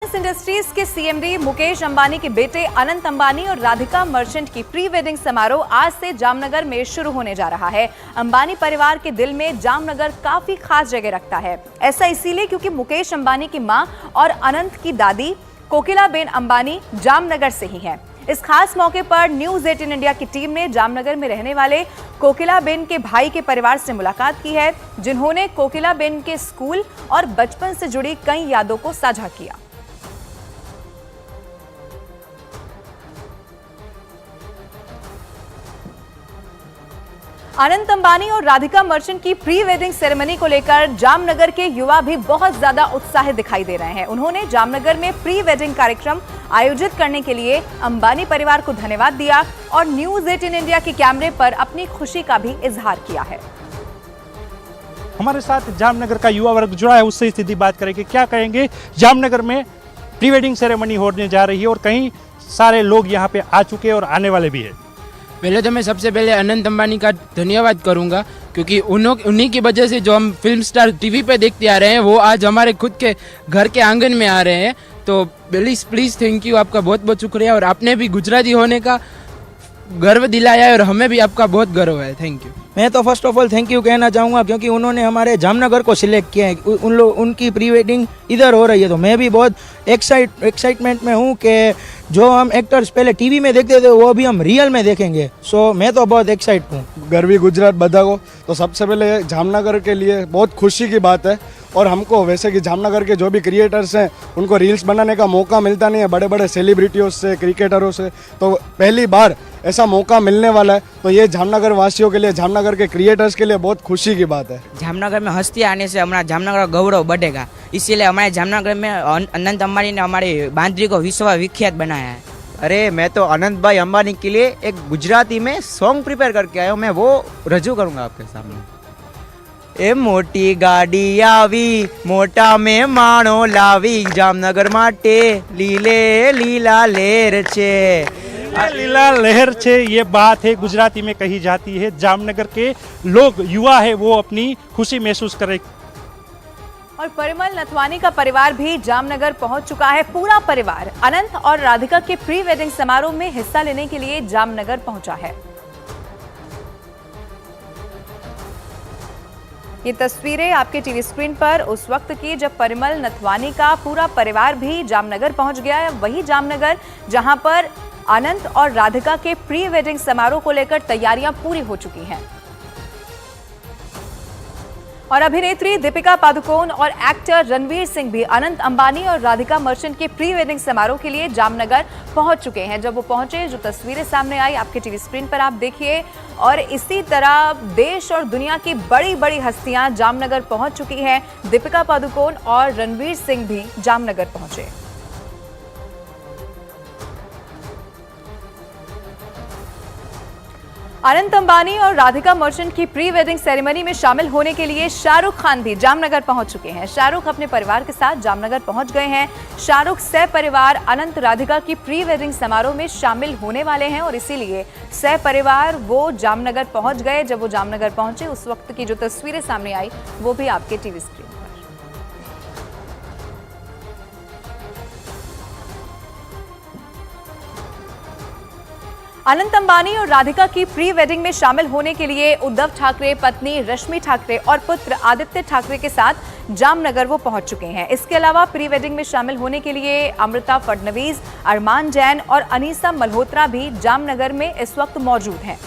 Reliance industries के CMD Mukesh Ambani के बेटे अनंत अंबानी और राधिका मर्चेंट की प्री वेडिंग समारोह आज से जामनगर में शुरू होने जा रहा है। अंबानी परिवार के दिल में जामनगर काफी खास जगह रखता है। ऐसा इसीलिए क्योंकि मुकेश अंबानी की मां और अनंत की दादी कोकिलाबेन अंबानी जामनगर से ही हैं। इस खास मौके पर न्यूज 18 इंडिया की टीम ने जामनगर में रहने वाले कोकिलाबेन के भाई के परिवार से मुलाकात की है, जिन्होंने कोकिलाबेन के स्कूल और बचपन से जुड़ी कई यादों को साझा किया। अनंत अंबानी और राधिका मर्चेंट की प्री वेडिंग सेरेमनी को लेकर जामनगर के युवा भी बहुत ज्यादा उत्साहित दिखाई दे रहे हैं। उन्होंने जामनगर में प्री वेडिंग कार्यक्रम आयोजित करने के लिए अंबानी परिवार को धन्यवाद दिया और न्यूज 18 इंडिया के कैमरे पर अपनी खुशी का भी इजहार किया है। हमारे साथ जामनगर का युवा वर्ग जुड़ा है, उससे सीधी बात करेंगे। क्या कहेंगे, जामनगर में प्री वेडिंग सेरेमनी होने जा रही है और कई सारे लोग यहाँ पे आ चुके हैं और आने वाले भी है। पहले तो मैं सबसे पहले अनंत अंबानी का धन्यवाद करूंगा, क्योंकि उन्हीं की वजह से जो हम फिल्म स्टार टीवी पे देखते आ रहे हैं वो आज हमारे खुद के घर के आंगन में आ रहे हैं। तो प्लीज़ थैंक यू, आपका बहुत बहुत शुक्रिया। और आपने भी गुजराती होने का गर्व दिलाया है और हमें भी आपका बहुत गर्व है। Thank you. मैं तो first of all thank you कहना चाहूँगा, क्योंकि उन्होंने हमारे जामनगर को सिलेक्ट किया है। उनकी प्री वेडिंग इधर हो रही है, तो मैं भी बहुत एक्साइटमेंट में हूँ कि जो हम एक्टर्स पहले टीवी में देखते थे वो भी हम रियल में देखेंगे। सो मैं तो बहुत एक्साइट हूँ। गर्वी गुजरात बधा को तो सबसे पहले जामनगर के लिए बहुत खुशी की बात है। और हमको वैसे कि जामनगर के जो भी क्रिएटर्स हैं उनको रील्स बनाने का मौका मिलता नहीं है बड़े बड़े सेलिब्रिटियों से, क्रिकेटरों से, तो पहली बार ऐसा मौका मिलने वाला है। तो ये जामनगर वासियों के लिए, जामनगर के क्रिएटर्स के लिए बहुत खुशी की बात है। जामनगर में हस्तियाँ आने से हमारा जामनगर का गौरव बढ़ेगा, इसीलिए हमारे जामनगर में अनंत अंबानी ने हमारी बांद्री को विश्व विख्यात बनाया है। अरे मैं तो अनंत भाई अंबानी के लिए एक गुजराती में सॉन्ग प्रिपेयर करके आया हूँ, मैं वो रजू करूँगा आपके सामने। ए मोटी गाड़ी आवी मोटा में माणो लावी जामनगर माटे लीले लीला लेर छे। लीला लहर छे, ये बात है गुजराती में कही जाती है। जामनगर के लोग, युवा है, वो अपनी खुशी महसूस करे। और परिमल नथवानी का परिवार भी जामनगर पहुंच चुका है। पूरा परिवार अनंत और राधिका के प्री वेडिंग समारोह में हिस्सा लेने के लिए जामनगर पहुंचा है। ये तस्वीरें आपके टीवी स्क्रीन पर उस वक्त की जब परिमल नथवानी का पूरा परिवार भी जामनगर पहुंच गया है। वही जामनगर जहां पर अनंत और राधिका के प्री वेडिंग समारोह को लेकर तैयारियां पूरी हो चुकी हैं। और अभिनेत्री दीपिका पादुकोण और एक्टर रणवीर सिंह भी अनंत अंबानी और राधिका मर्चेंट के प्री वेडिंग समारोह के लिए जामनगर पहुंच चुके हैं। जब वो पहुंचे, जो तस्वीरें सामने आई आपके टीवी स्क्रीन पर आप देखिए। और इसी तरह देश और दुनिया की बड़ी बड़ी हस्तियां जामनगर पहुंच चुकी हैं। दीपिका पादुकोण और रणवीर सिंह भी जामनगर पहुंचे। अनंत अंबानी और राधिका मर्चेंट की प्री वेडिंग सेरेमनी में शामिल होने के लिए शाहरुख खान भी जामनगर पहुंच चुके हैं। शाहरुख अपने परिवार के साथ जामनगर पहुंच गए हैं। शाहरुख सह परिवार अनंत राधिका की प्री वेडिंग समारोह में शामिल होने वाले हैं और इसीलिए सह परिवार वो जामनगर पहुंच गए। जब वो जामनगर पहुंचे, उस वक्त की जो तस्वीरें सामने आई वो भी आपके टीवी स्क्रीन। अनंत अंबानी और राधिका की प्री वेडिंग में शामिल होने के लिए उद्धव ठाकरे, पत्नी रश्मि ठाकरे और पुत्र आदित्य ठाकरे के साथ जामनगर वो पहुंच चुके हैं। इसके अलावा प्री वेडिंग में शामिल होने के लिए अमृता फडणवीस, अरमान जैन और अनीसा मल्होत्रा भी जामनगर में इस वक्त मौजूद हैं।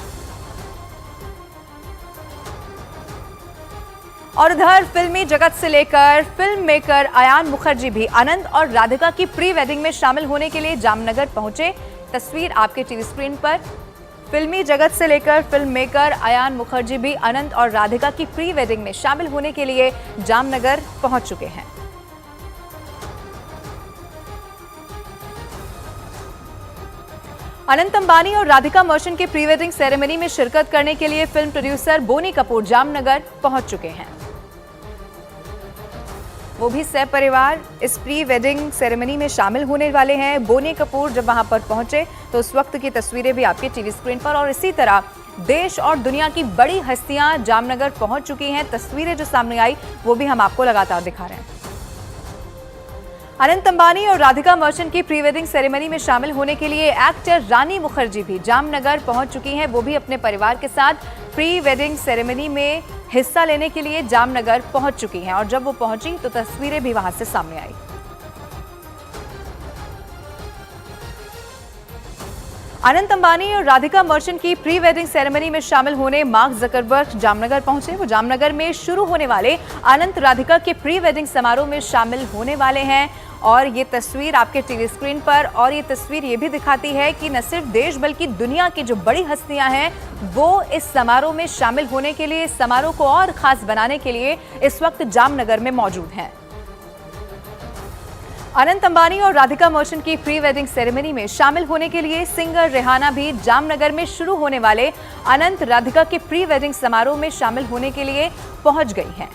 और उधर फिल्मी जगत से लेकर फिल्म मेकर अयान मुखर्जी भी अनंत और राधिका की प्री वेडिंग में शामिल होने के लिए जामनगर पहुंचे। तस्वीर आपके टीवी स्क्रीन पर। फिल्मी जगत से लेकर फिल्म मेकर अयान मुखर्जी भी अनंत और राधिका की प्री वेडिंग में शामिल होने के लिए जामनगर पहुंच चुके हैं। अनंत अंबानी और राधिका मर्चेंट के प्री वेडिंग सेरेमनी में शिरकत करने के लिए फिल्म प्रोड्यूसर बोनी कपूर जामनगर पहुंच चुके हैं। वो भी सह परिवार इस प्री वेडिंग सेरेमनी में शामिल होने वाले हैं। बोनी कपूर जब वहां पर पहुंचे तो उस वक्त की तस्वीरें भी आपके टीवी स्क्रीन पर। और इसी तरह देश और दुनिया की बड़ी हस्तियां जामनगर पहुंच चुकी हैं। तस्वीरें जो सामने आई वो भी हम आपको लगातार दिखा रहे हैं। अनंत अंबानी और राधिका मर्चेंट की प्री वेडिंग सेरेमनी में शामिल होने के लिए एक्टर रानी मुखर्जी भी जामनगर पहुंच चुकी हैं। वो भी अपने परिवार के साथ प्री वेडिंग सेरेमनी में हिस्सा लेने के लिए जामनगर पहुंच चुकी हैं और जब वो पहुंची तो तस्वीरें भी वहां से सामने आई। अनंत अंबानी और राधिका मर्चेंट की प्री वेडिंग सेरेमनी में शामिल होने मार्क जकरबर्ग जामनगर पहुंचे। वो जामनगर में शुरू होने वाले अनंत राधिका के प्री वेडिंग समारोह में शामिल होने वाले हैं और ये तस्वीर आपके टीवी स्क्रीन पर, और ये तस्वीर ये भी दिखाती है कि न सिर्फ देश बल्कि दुनिया की जो बड़ी हस्तियां हैं वो इस समारोह में शामिल होने के लिए, इस समारोह को और खास बनाने के लिए इस वक्त जामनगर में मौजूद हैं। अनंत अंबानी और राधिका मर्चेंट की प्री वेडिंग सेरेमनी में शामिल होने के लिए सिंगर रिहाना भी जामनगर में शुरू होने वाले अनंत राधिका के प्री वेडिंग समारोह में शामिल होने के लिए पहुंच गई हैं।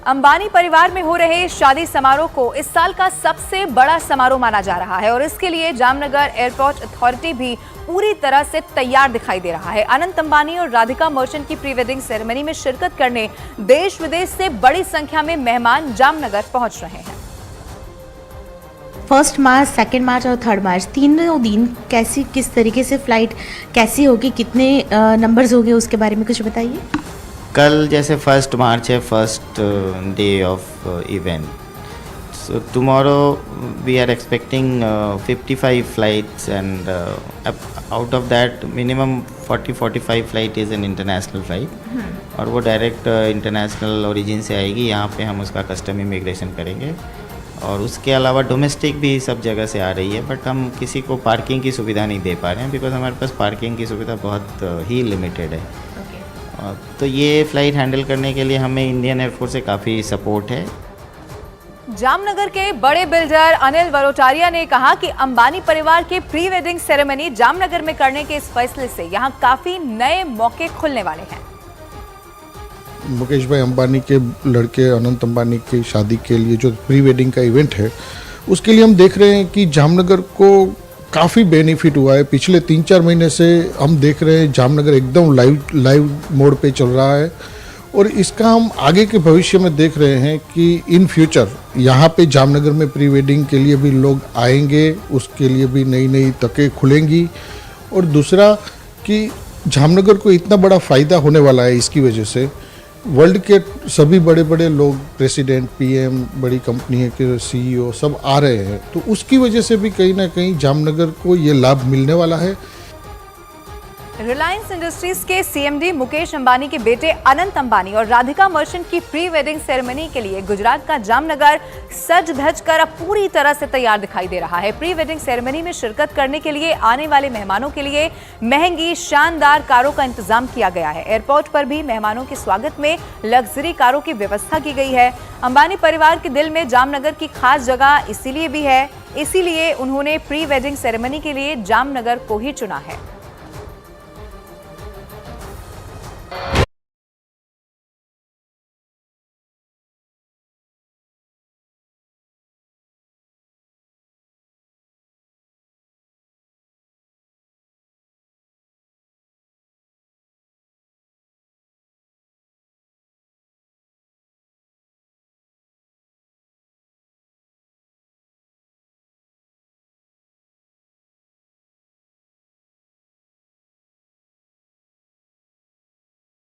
अंबानी परिवार में हो रहे शादी समारोह को इस साल का सबसे बड़ा समारोह माना जा रहा है और इसके लिए जामनगर एयरपोर्ट अथॉरिटी भी पूरी तरह से तैयार दिखाई दे रहा है। अनंत अंबानी और राधिका मर्चेंट की प्री वेडिंग सेरेमनी में शिरकत करने देश विदेश से बड़ी संख्या में मेहमान जामनगर पहुंच रहे हैं। 1 मार्च, 2 मार्च और 3 मार्च तीनों दिन किस तरीके से फ्लाइट कैसी होगी, कितने नंबर्स होंगे, उसके बारे में कुछ बताइए। कल जैसे 1 मार्च है, first day of event, so tomorrow we are expecting 55 flights and out of that minimum 40-45 flight is an international flight और वो डायरेक्ट इंटरनेशनल ओरिजिन से आएगी। यहाँ पे हम उसका कस्टम इमिग्रेशन करेंगे और उसके अलावा डोमेस्टिक भी सब जगह से आ रही है, बट हम किसी को पार्किंग की सुविधा नहीं दे पा रहे हैं बिकॉज हमारे पास पार्किंग की सुविधा बहुत ही लिमिटेड है। तो ये फ्लाइट हैंडल करने के लिए हमें इंडियन एयरफोर्स से काफ़ी सपोर्ट है। जामनगर के बड़े बिल्डर अनिल वरोटारिया ने कहा कि अंबानी परिवार की प्री वेडिंग सेरेमनी जामनगर में करने के इस फैसले से यहां काफी नए मौके खुलने वाले हैं। मुकेश भाई अंबानी के लड़के अनंत अंबानी की शादी के लिए जो प्री वेडिंग का इवेंट है उसके लिए हम देख रहे हैं कि जामनगर को काफ़ी बेनिफिट हुआ है। पिछले 3-4 महीने से हम देख रहे हैं जामनगर एकदम लाइव मोड पे चल रहा है और इसका हम आगे के भविष्य में देख रहे हैं कि इन फ्यूचर यहाँ पे जामनगर में प्री वेडिंग के लिए भी लोग आएंगे, उसके लिए भी नई नई तकें खुलेंगी। और दूसरा कि जामनगर को इतना बड़ा फ़ायदा होने वाला है इसकी वजह से, वर्ल्ड के सभी बड़े बड़े लोग, प्रेसिडेंट, पीएम, बड़ी कंपनी के सीईओ सब आ रहे हैं, तो उसकी वजह से भी कहीं ना कहीं जामनगर को ये लाभ मिलने वाला है। रिलायंस इंडस्ट्रीज के सीएमडी मुकेश अंबानी के बेटे अनंत अंबानी और राधिका मर्चेंट की प्री वेडिंग सेरेमनी के लिए गुजरात का जामनगर सज धज कर अब पूरी तरह से तैयार दिखाई दे रहा है। प्री वेडिंग सेरेमनी में शिरकत करने के लिए आने वाले मेहमानों के लिए महंगी शानदार कारों का इंतजाम किया गया है। एयरपोर्ट पर भी मेहमानों के स्वागत में लग्जरी कारों की व्यवस्था की गई है। अंबानी परिवार के दिल में जामनगर की खास जगह इसीलिए भी है, इसीलिए उन्होंने प्री वेडिंग सेरेमनी के लिए जामनगर को ही चुना है।